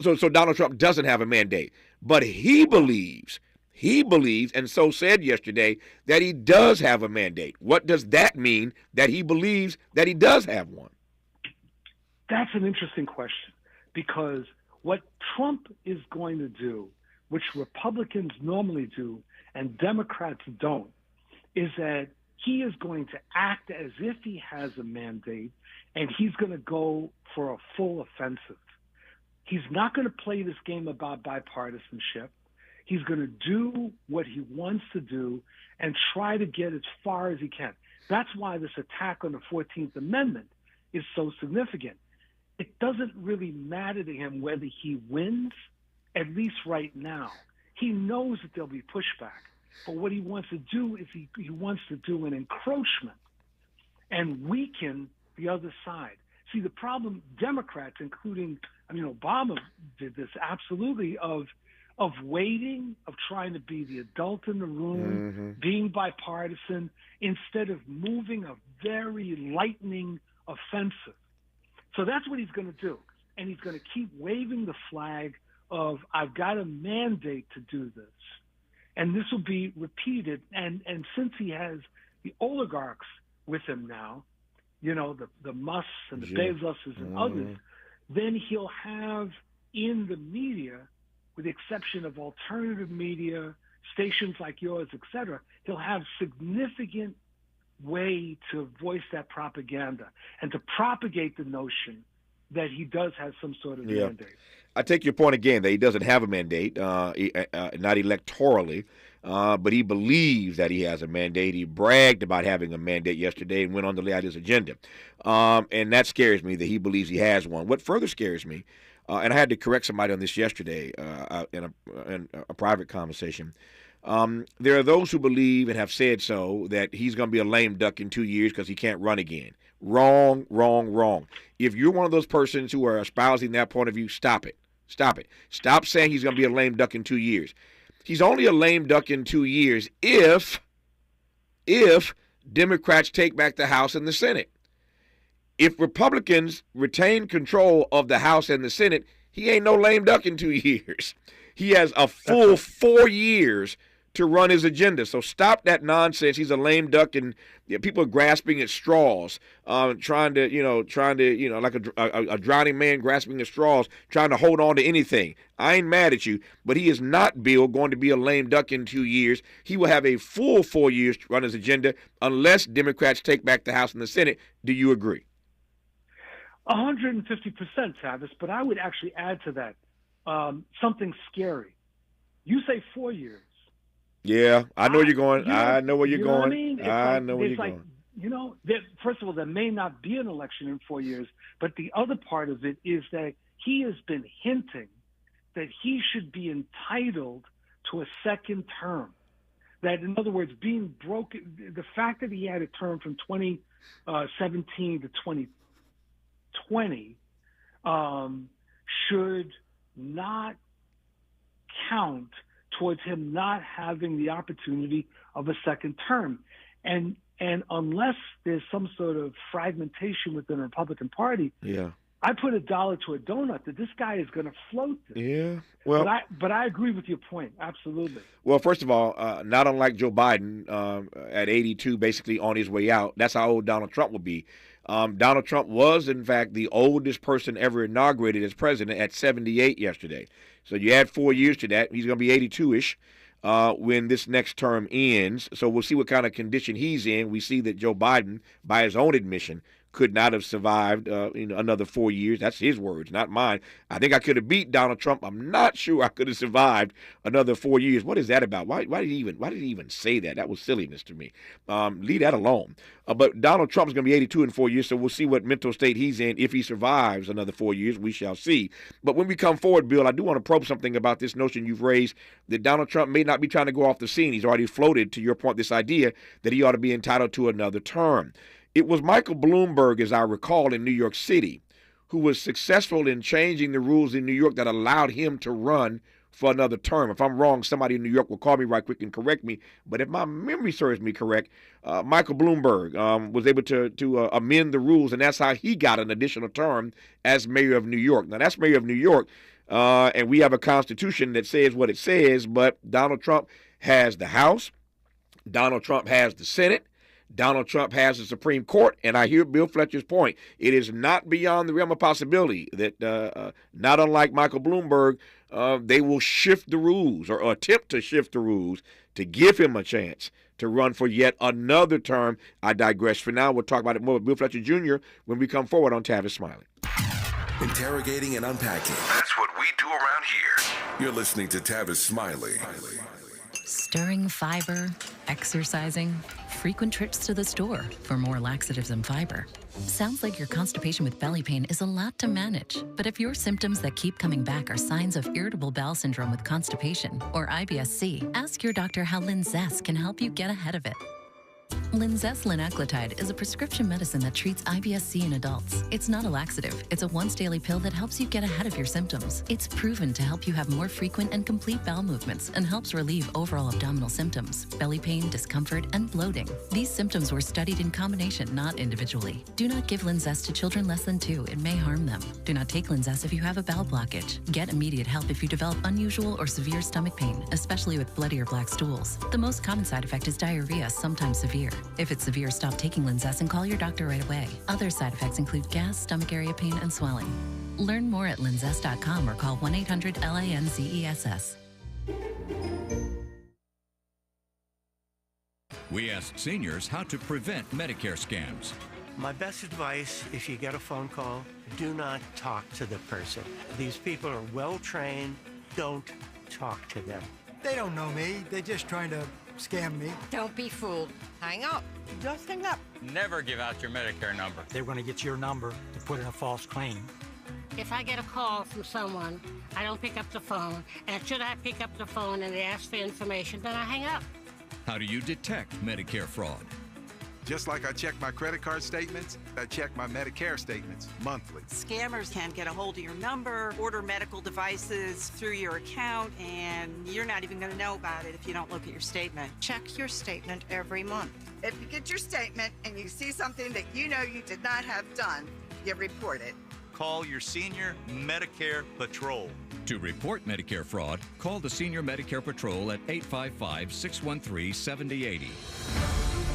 so Donald Trump doesn't have a mandate. But he believes, and so said yesterday, that he does have a mandate. What does that mean, that he believes that he does have one? That's an interesting question, because what Trump is going to do, which Republicans normally do and Democrats don't, is that he is going to act as if he has a mandate, and he's going to go for a full offensive. He's not going to play this game about bipartisanship. He's going to do what he wants to do and try to get as far as he can. That's why this attack on the 14th Amendment is so significant. It doesn't really matter to him whether he wins, at least right now. He knows that there'll be pushback. But what he wants to do is he wants to do an encroachment and weaken the other side. See, the problem, Democrats, including, Obama did this absolutely, of waiting, of trying to be the adult in the room, being bipartisan, instead of moving a very lightning offensive. So that's what he's going to do. And he's going to keep waving the flag of, I've got a mandate to do this. And this will be repeated. And since he has the oligarchs with him now, the Musks and the Bezoses and others, then he'll have in the media, with the exception of alternative media, stations like yours, et cetera, he'll have significant way to voice that propaganda and to propagate the notion that he does have some sort of mandate. I take your point again that he doesn't have a mandate, not electorally, but he believes that he has a mandate. He bragged about having a mandate yesterday and went on to lay out his agenda. And that scares me that he believes he has one. What further scares me, and I had to correct somebody on this yesterday in a private conversation, there are those who believe and have said so that he's going to be a lame duck in 2 years because he can't run again. Wrong, wrong, wrong. If you're one of those persons who are espousing that point of view, stop it. Stop it. Stop saying he's going to be a lame duck in 2 years. He's only a lame duck in 2 years if Democrats take back the House and the Senate. If Republicans retain control of the House and the Senate, he ain't no lame duck in 2 years. He has a full 4 years to run his agenda. So stop that nonsense. He's a lame duck, and people are grasping at straws, trying to, like a drowning man grasping at straws, trying to hold on to anything. I ain't mad at you, but he is not, Bill, going to be a lame duck in 2 years. He will have a full 4 years to run his agenda unless Democrats take back the House and the Senate. Do you agree? 150%, Tavis, but I would actually add to that something scary. You say 4 years. Yeah, I know you're going. I know where you're going. I mean? I know where you're going. First of all, there may not be an election in 4 years, but the other part of it is that he has been hinting that he should be entitled to a second term. That, in other words, being broken, the fact that he had a term from 2017 to 2020 should not count towards him not having the opportunity of a second term. And unless there's some sort of fragmentation within the Republican Party, I put $1 to a donut that this guy is going to float this. Yeah. Well, but I agree with your point. Absolutely. Well, first of all, not unlike Joe Biden at 82, basically on his way out, that's how old Donald Trump will be. Donald Trump was, in fact, the oldest person ever inaugurated as president at 78 yesterday. So you add 4 years to that, he's going to be 82-ish when this next term ends. So we'll see what kind of condition he's in. We see that Joe Biden, by his own admission, could not have survived another 4 years. That's his words, not mine. I think I could have beat Donald Trump. I'm not sure I could have survived another 4 years. What is that about? Why did he even say that? That was silliness to me. Leave that alone. But Donald Trump's going to be 82 in 4 years, so we'll see what mental state he's in. If he survives another 4 years, we shall see. But when we come forward, Bill, I do want to probe something about this notion you've raised that Donald Trump may not be trying to go off the scene. He's already floated, to your point, this idea that he ought to be entitled to another term. It was Michael Bloomberg, as I recall, in New York City, who was successful in changing the rules in New York that allowed him to run for another term. If I'm wrong, somebody in New York will call me right quick and correct me. But if my memory serves me correct, Michael Bloomberg was able to amend the rules, and that's how he got an additional term as mayor of New York. Now, that's mayor of New York, and we have a constitution that says what it says, but Donald Trump has the House. Donald Trump has the Senate. Donald Trump has the Supreme Court, and I hear Bill Fletcher's point. It is not beyond the realm of possibility that, not unlike Michael Bloomberg, they will shift the rules or attempt to shift the rules to give him a chance to run for yet another term. I digress. For now, we'll talk about it more with Bill Fletcher Jr. when we come forward on Tavis Smiley. Interrogating and unpacking. That's what we do around here. You're listening to Tavis Smiley. Stirring fiber, exercising, frequent trips to the store for more laxatives and fiber. Sounds like your constipation with belly pain is a lot to manage. But if your symptoms that keep coming back are signs of irritable bowel syndrome with constipation or IBS-C, ask your doctor how Linzess can help you get ahead of it. Linzess linaclotide is a prescription medicine that treats IBS-C in adults. It's not a laxative. It's a once-daily pill that helps you get ahead of your symptoms. It's proven to help you have more frequent and complete bowel movements and helps relieve overall abdominal symptoms, belly pain, discomfort, and bloating. These symptoms were studied in combination, not individually. Do not give Linzess to children less than 2. It may harm them. Do not take Linzess if you have a bowel blockage. Get immediate help if you develop unusual or severe stomach pain, especially with bloody or black stools. The most common side effect is diarrhea, sometimes severe. If it's severe, stop taking Linzess and call your doctor right away. Other side effects include gas, stomach area pain, and swelling. Learn more at linzess.com or call 1-800-LANZESS. We asked seniors how to prevent Medicare scams. My best advice, if you get a phone call, do not talk to the person. These people are well trained. Don't talk to them. They don't know me. They're just trying to scam me. Don't be fooled. Hang up. Just hang up. Never give out your Medicare number. They're going to get your number to put in a false claim. If I get a call from someone, I don't pick up the phone. And should I pick up the phone and they ask for information, then I hang up. How do you detect Medicare fraud? Just like I check my credit card statements, I check my Medicare statements monthly. Scammers can get a hold of your number, order medical devices through your account, and you're not even going to know about it if you don't look at your statement. Check your statement every month. If you get your statement and you see something that you know you did not have done, you report it. Call your Senior Medicare Patrol. To report Medicare fraud, call the Senior Medicare Patrol at 855-613-7080.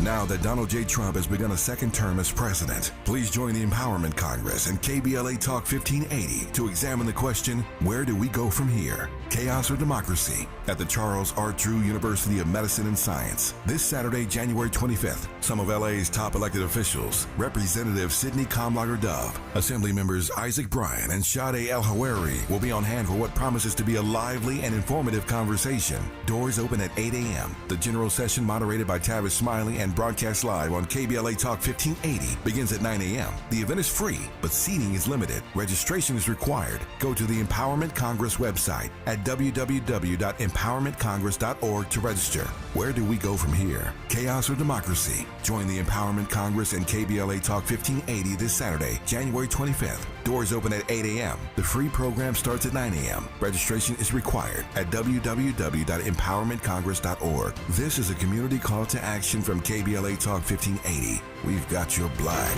Now that Donald J. Trump has begun a second term as president, please join the Empowerment Congress and KBLA Talk 1580 to examine the question, where do we go from here? Chaos or democracy? At the Charles R. Drew University of Medicine and Science. This Saturday, January 25th, some of LA's top elected officials, Representative Sidney Kamlager-Dove, Assembly members Isaac Bryan and Sade El-Hawari will be on hand for what promises to be a lively and informative conversation. Doors open at 8 a.m. The general session, moderated by Tavis Smiley and broadcast live on KBLA Talk 1580, begins at 9 a.m. The event is free, but seating is limited. Registration is required. Go to the Empowerment Congress website at www.empowermentcongress.org to register. Where do we go from here? Chaos or democracy? Join the Empowerment Congress and KBLA Talk 1580 this Saturday, January 25th. Doors open at 8 a.m. The free program starts at 9 a.m. Registration is required at www.empowermentcongress.org. This is a community call to action from KBLA Talk 1580. We've got your black.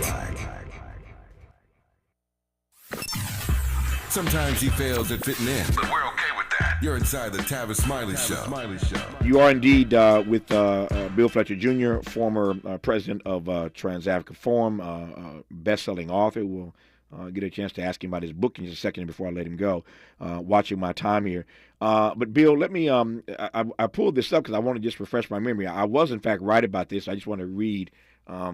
Sometimes he fails at fitting in, but we're okay with that. You're inside the Tavis Smiley Show. You are indeed with Bill Fletcher Jr., former president of Trans-Africa Forum, best-selling author. We'll get a chance to ask him about his book in just a second before I let him go, watching my time here. But, Bill, let me I pulled this up because I want to just refresh my memory. I was, in fact, right about this. I just want to read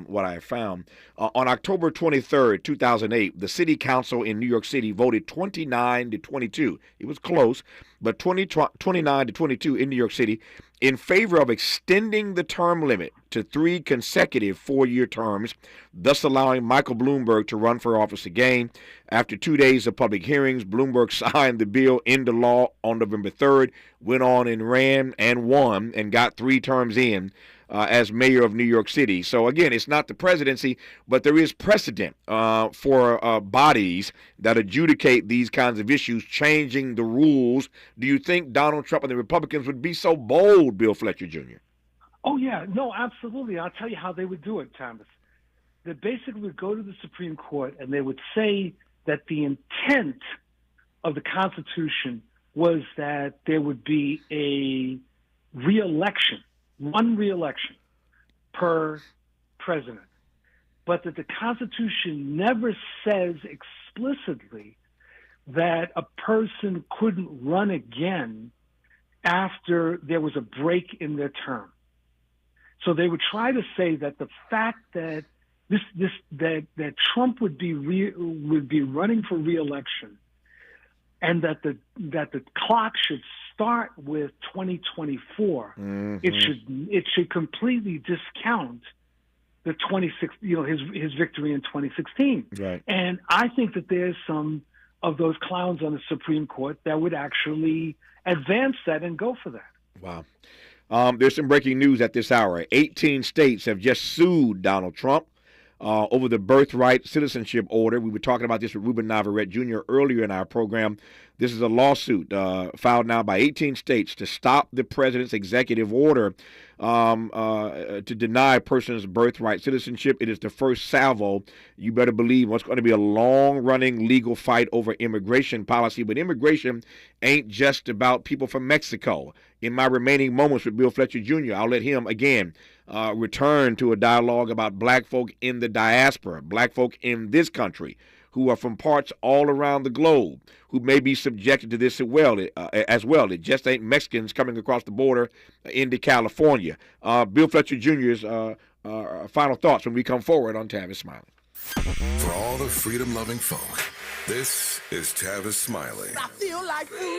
what I found. On October 23rd, 2008, the city council in New York City voted 29 to 22. It was close, but 29 to 22 in New York City in favor of extending the term limit to 3 consecutive 4-year terms, thus allowing Michael Bloomberg to run for office again. After 2 days of public hearings, Bloomberg signed the bill into law on November 3rd, went on and ran and won and got 3 terms in as mayor of New York City. So again, it's not the presidency, but there is precedent for bodies that adjudicate these kinds of issues, changing the rules. Do you think Donald Trump and the Republicans would be so bold, Bill Fletcher Jr.? Oh, yeah. No, absolutely. I'll tell you how they would do it, Tavis. They basically would go to the Supreme Court and they would say that the intent of the Constitution was that there would be a re-election, one re-election per president, but that the Constitution never says explicitly that a person couldn't run again after there was a break in their term. So they would try to say that the fact that that Trump would be running for re-election, and that the clock should start with 2024. Mm-hmm. It should completely discount the 26, his victory in 2016. Right. And I think that there's some of those clowns on the Supreme Court that would actually advance that and go for that. Wow. There's some breaking news at this hour. 18 states have just sued Donald Trump over the birthright citizenship order. We were talking about this with Ruben Navarrete Jr. earlier in our program. This is a lawsuit filed now by 18 states to stop the president's executive order to deny persons birthright citizenship. It is the first salvo. You better believe what's going to be a long-running legal fight over immigration policy. But immigration ain't just about people from Mexico. In my remaining moments with Bill Fletcher Jr., I'll let him, again, return to a dialogue about black folk in the diaspora, black folk in this country who are from parts all around the globe who may be subjected to this as well. It just ain't Mexicans coming across the border into California. Bill Fletcher Jr.'s final thoughts when we come forward on Tavis Smiley. For all the freedom-loving folk, this is Tavis Smiley. I feel like freedom.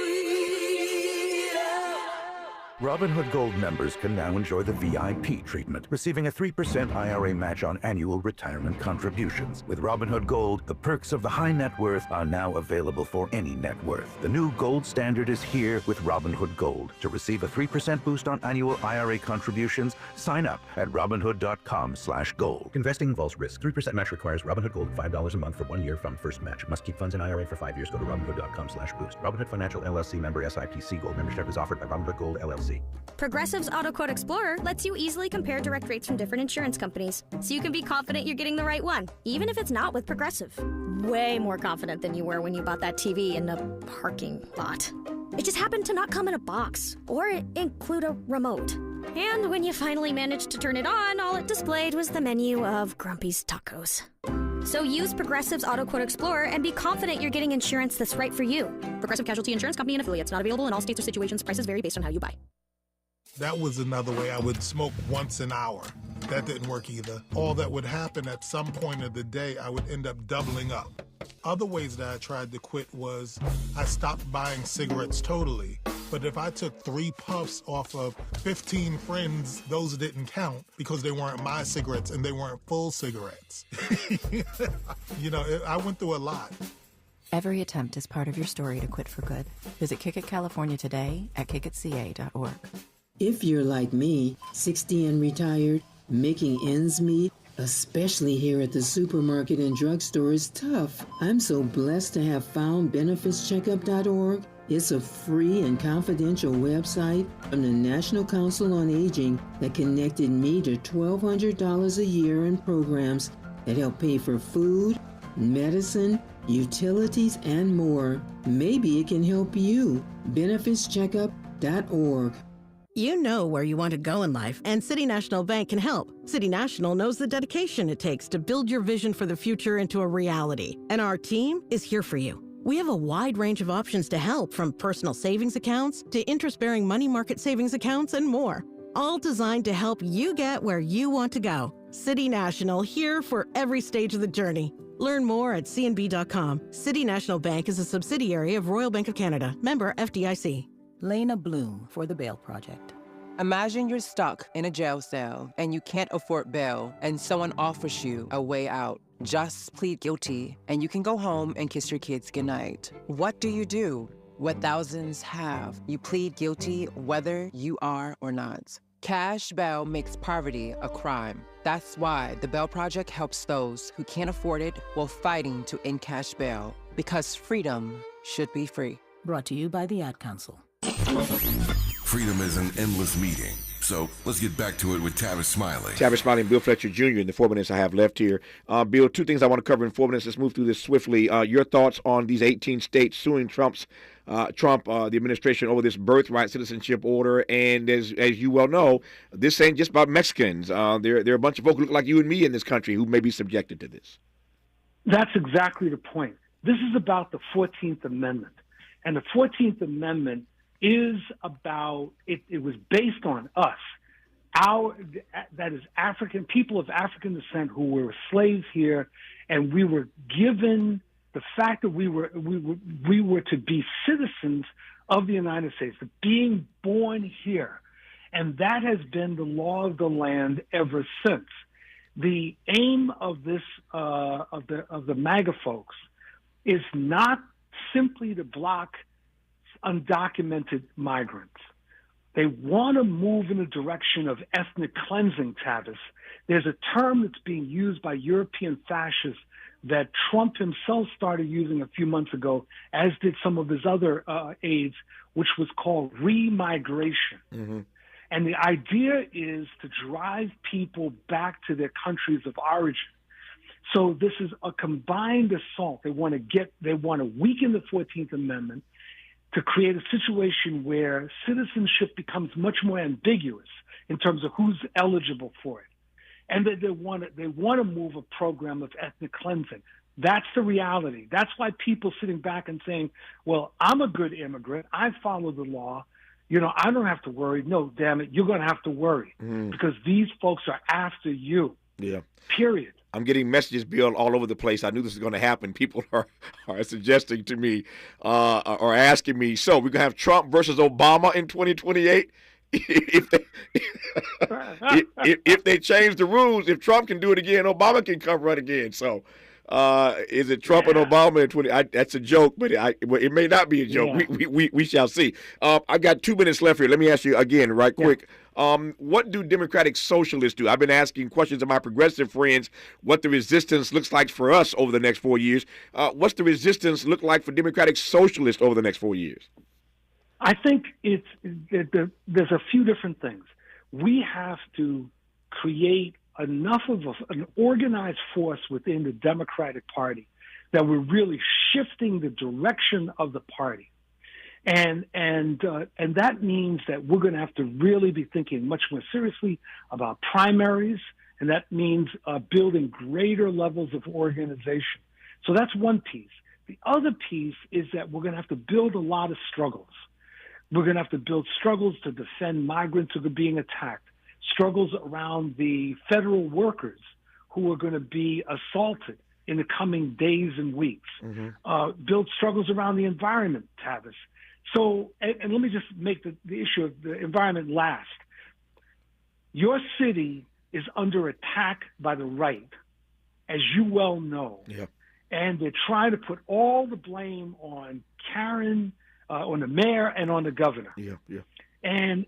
Robinhood Gold members can now enjoy the VIP treatment, receiving a 3% IRA match on annual retirement contributions. With Robinhood Gold, the perks of the high net worth are now available for any net worth. The new gold standard is here with Robinhood Gold. To receive a 3% boost on annual IRA contributions, sign up at Robinhood.com/gold. Investing involves risk. 3% match requires Robinhood Gold $5 a month for 1 year from first match. Must keep funds in IRA for 5 years. Go to Robinhood.com/boost. Robinhood Financial LLC member SIPC. Gold membership is offered by Robinhood Gold LLC. Progressive's Auto Quote Explorer lets you easily compare direct rates from different insurance companies, so you can be confident you're getting the right one, even if it's not with Progressive. Way more confident than you were when you bought that TV in the parking lot. It just happened to not come in a box or include a remote. And when you finally managed to turn it on, all it displayed was the menu of Grumpy's Tacos. So use Progressive's Auto Quote Explorer and be confident you're getting insurance that's right for you. Progressive Casualty Insurance Company and affiliates. Not available in all states or situations. Prices vary based on how you buy. That was another way I would smoke once an hour. That didn't work either. All that would happen at some point of the day, I would end up doubling up. Other ways that I tried to quit was I stopped buying cigarettes totally. But if I took 3 puffs off of 15 friends, those didn't count because they weren't my cigarettes and they weren't full cigarettes. I went through a lot. Every attempt is part of your story to quit for good. Visit Kick It California today at kickitca.org. If you're like me, 60 and retired, making ends meet, especially here at the supermarket and drugstore, is tough. I'm so blessed to have found benefitscheckup.org. It's a free and confidential website from the National Council on Aging that connected me to $1,200 a year in programs that help pay for food, medicine, utilities, and more. Maybe it can help you. benefitscheckup.org. You know where you want to go in life, and City National Bank can help. City National knows the dedication it takes to build your vision for the future into a reality, and our team is here for you. We have a wide range of options to help, from personal savings accounts to interest-bearing money market savings accounts and more, all designed to help you get where you want to go. City National, here for every stage of the journey. Learn more at cnb.com. City National Bank is a subsidiary of Royal Bank of Canada, member FDIC. Lena Bloom for the Bail Project. Imagine you're stuck in a jail cell and you can't afford bail, and someone offers you a way out. Just plead guilty, and you can go home and kiss your kids goodnight. What do? What thousands have. You plead guilty whether you are or not. Cash bail makes poverty a crime. That's why the Bail Project helps those who can't afford it while fighting to end cash bail. Because freedom should be free. Brought to you by the Ad Council. Freedom is an endless meeting. So let's get back to it with Tavis Smiley. Tavis Smiley and Bill Fletcher Jr. in the 4 minutes I have left here. Bill, two things I want to cover in 4 minutes. Let's move through this swiftly. Your thoughts on these 18 states suing Trump, the administration, over this birthright citizenship order. And as you well know, this ain't just about Mexicans. There are a bunch of folks who look like you and me in this country who may be subjected to this. That's exactly the point. This is about the 14th Amendment. And the 14th Amendment is about, it was based on us, that is people of African descent who were slaves here, and we were given the fact that we were to be citizens of the United States, being born here. And that has been the law of the land ever since. The aim of this, of the MAGA folks is not simply to block undocumented migrants. They want to move in the direction of ethnic cleansing, Tavis. There's a term that's being used by European fascists that Trump himself started using a few months ago, as did some of his other aides, which was called remigration. Mm-hmm. And the idea is to drive people back to their countries of origin. So this is a combined assault. They want to weaken the 14th Amendment to create a situation where citizenship becomes much more ambiguous in terms of who's eligible for it. And that they want to move a program of ethnic cleansing. That's the reality. That's why people sitting back and saying, well, I'm a good immigrant. I follow the law. I don't have to worry. No, damn it, you're going to have to worry because these folks are after you. Yeah. Period. I'm getting messages, Bill, all over the place. I knew this was going to happen. People are suggesting to me or asking me, so we're going to have Trump versus Obama in 2028? if they change the rules, if Trump can do it again, Obama can come run again. So is it Trump and Obama in 20? That's a joke, but it may not be a joke. Yeah. We shall see. I got 2 minutes left here. Let me ask you again right quick. What do Democratic Socialists do? I've been asking questions of my progressive friends what the resistance looks like for us over the next 4 years. What's the resistance look like for Democratic Socialists over the next 4 years? I think there's a few different things. We have to create enough of an organized force within the Democratic Party that we're really shifting the direction of the party. And that means that we're going to have to really be thinking much more seriously about primaries, and that means building greater levels of organization. So that's one piece. The other piece is that we're going to have to build a lot of struggles. We're going to have to build struggles to defend migrants who are being attacked, struggles around the federal workers who are going to be assaulted in the coming days and weeks, build struggles around the environment, Tavis. So, and let me just make the issue of the environment last. Your city is under attack by the right, as you well know. Yeah. And they're trying to put all the blame on Karen, on the mayor, and on the governor. Yeah, yeah. And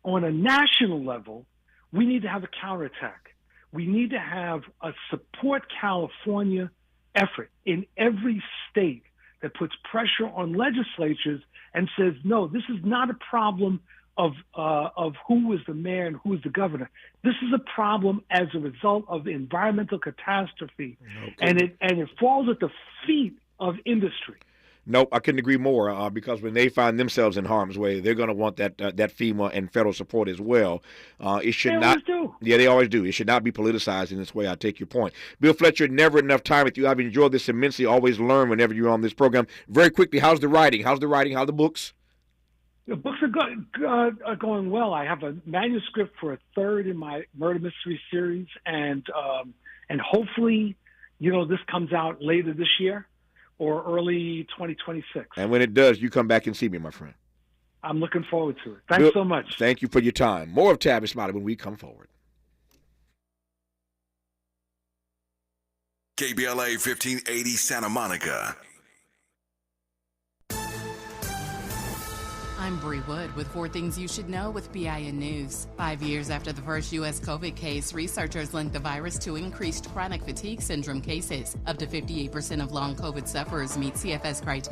on a national level, we need to have a counterattack. We need to have a support California effort in every state that puts pressure on legislatures and says, no, this is not a problem of who is the mayor and who is the governor. This is a problem as a result of the environmental catastrophe, and it falls at the feet of industry. Nope, I couldn't agree more. Because when they find themselves in harm's way, they're going to want that FEMA and federal support as well. It should they not. Always do. Yeah, they always do. It should not be politicized in this way. I take your point, Bill Fletcher. Never enough time with you. I've enjoyed this immensely. Always learn whenever you're on this program. Very quickly, how's the writing? How's the books? The books are going well. I have a manuscript for a third in my murder mystery series, and hopefully, this comes out later this year or early 2026. And when it does, you come back and see me, my friend. I'm looking forward to it. Thanks so much. Thank you for your time. More of Tavis Smiley when we come forward. KBLA 1580 Santa Monica. I'm Bree Wood with 4 things you should know with BIN News. 5 years after the first U.S. COVID case, researchers linked the virus to increased chronic fatigue syndrome cases. Up to 58% of long COVID sufferers meet CFS criteria.